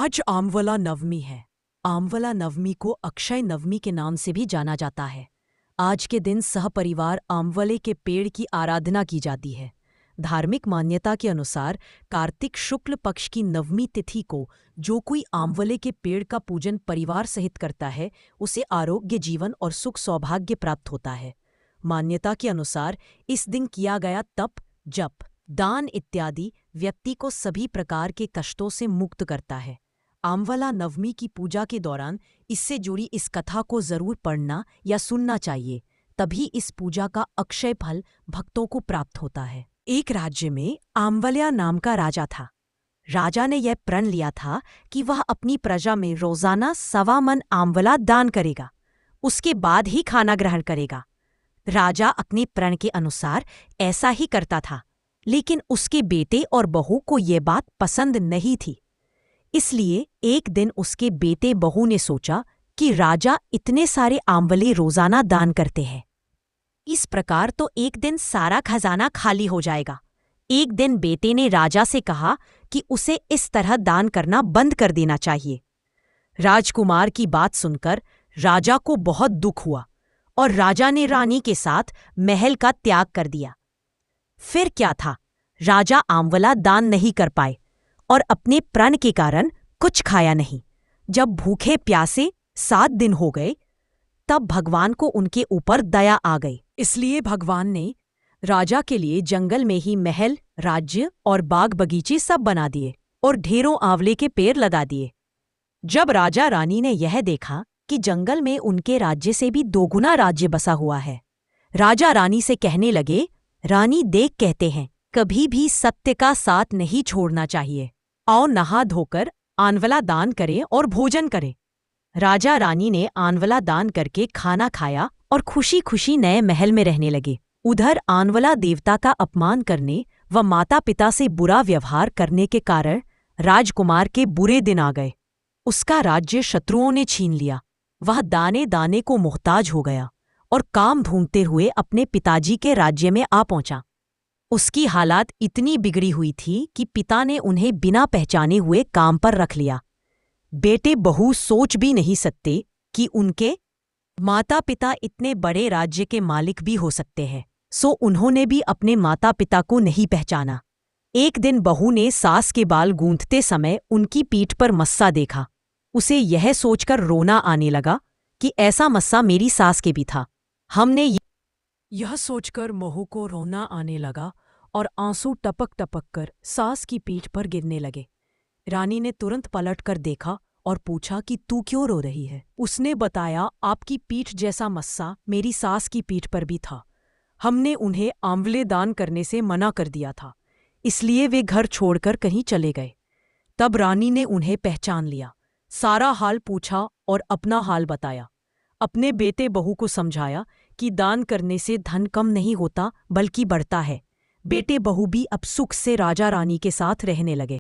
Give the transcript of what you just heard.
आज आमवला नवमी है। आमवला नवमी को अक्षय नवमी के नाम से भी जाना जाता है। आज के दिन सहपरिवार आमवले के पेड़ की आराधना की जाती है। धार्मिक मान्यता के अनुसार कार्तिक शुक्ल पक्ष की नवमी तिथि को जो कोई आमवले के पेड़ का पूजन परिवार सहित करता है, उसे आरोग्य, जीवन और सुख सौभाग्य प्राप्त होता है। मान्यता के अनुसार इस दिन किया गया तप, जप, दान इत्यादि व्यक्ति को सभी प्रकार के कष्टों से मुक्त करता है। आमवला नवमी की पूजा के दौरान इससे जुड़ी इस कथा को जरूर पढ़ना या सुनना चाहिए, तभी इस पूजा का अक्षय फल भक्तों को प्राप्त होता है। एक राज्य में आमवल्या नाम का राजा था। राजा ने यह प्रण लिया था कि वह अपनी प्रजा में रोजाना 1.25 मन आमवला दान करेगा, उसके बाद ही खाना ग्रहण करेगा। राजा अपने प्रण के अनुसार ऐसा ही करता था, लेकिन उसके बेटे और बहू को ये बात पसंद नहीं थी। इसलिए एक दिन उसके बेटे बहू ने सोचा कि राजा इतने सारे आमवले रोजाना दान करते हैं, इस प्रकार तो एक दिन सारा खजाना खाली हो जाएगा। एक दिन बेटे ने राजा से कहा कि उसे इस तरह दान करना बंद कर देना चाहिए। राजकुमार की बात सुनकर राजा को बहुत दुख हुआ और राजा ने रानी के साथ महल का त्याग कर दिया। फिर क्या था, राजा आमवला दान नहीं कर पाए और अपने प्रण के कारण कुछ खाया नहीं। जब भूखे प्यासे 7 दिन हो गए, तब भगवान को उनके ऊपर दया आ गई। इसलिए भगवान ने राजा के लिए जंगल में ही महल, राज्य और बाग बगीचे सब बना दिए और ढेरों आंवले के पेड़ लगा दिए। जब राजा रानी ने यह देखा कि जंगल में उनके राज्य से भी 2 गुना राज्य बसा हुआ है, राजा रानी से कहने लगे, रानी देख, कहते हैं कभी भी सत्य का साथ नहीं छोड़ना चाहिए। आओ नहा धोकर आंवला दान करें और भोजन करें। राजा रानी ने आंवला दान करके खाना खाया और खुशी खुशी नए महल में रहने लगे। उधर आंवला देवता का अपमान करने व माता पिता से बुरा व्यवहार करने के कारण राजकुमार के बुरे दिन आ गए। उसका राज्य शत्रुओं ने छीन लिया। वह दाने दाने को मोहताज हो गया और काम ढूंढते हुए अपने पिताजी के राज्य में आ पहुंचा। उसकी हालात इतनी बिगड़ी हुई थी कि पिता ने उन्हें बिना पहचाने हुए काम पर रख लिया। बेटे बहू सोच भी नहीं सकते कि उनके माता पिता इतने बड़े राज्य के मालिक भी हो सकते हैं, सो उन्होंने भी अपने माता पिता को नहीं पहचाना। एक दिन बहू ने सास के बाल गूंथते समय उनकी पीठ पर मस्सा देखा। उसे यह सोचकर रोना आने लगा कि ऐसा मस्सा मेरी सास के भी था। हमने यह सोचकर बहू को रोना आने लगा और आंसू टपक टपक कर सास की पीठ पर गिरने लगे। रानी ने तुरंत पलट कर देखा और पूछा कि तू क्यों रो रही है? उसने बताया, आपकी पीठ जैसा मस्सा मेरी सास की पीठ पर भी था। हमने उन्हें आंवले दान करने से मना कर दिया था, इसलिए वे घर छोड़कर कहीं चले गए। तब रानी ने उन्हें पहचान लिया, सारा हाल पूछा और अपना हाल बताया। अपने बेटे बहू को समझाया कि दान करने से धन कम नहीं होता बल्कि बढ़ता है। बेटे बहू भी अब सुख से राजा रानी के साथ रहने लगे।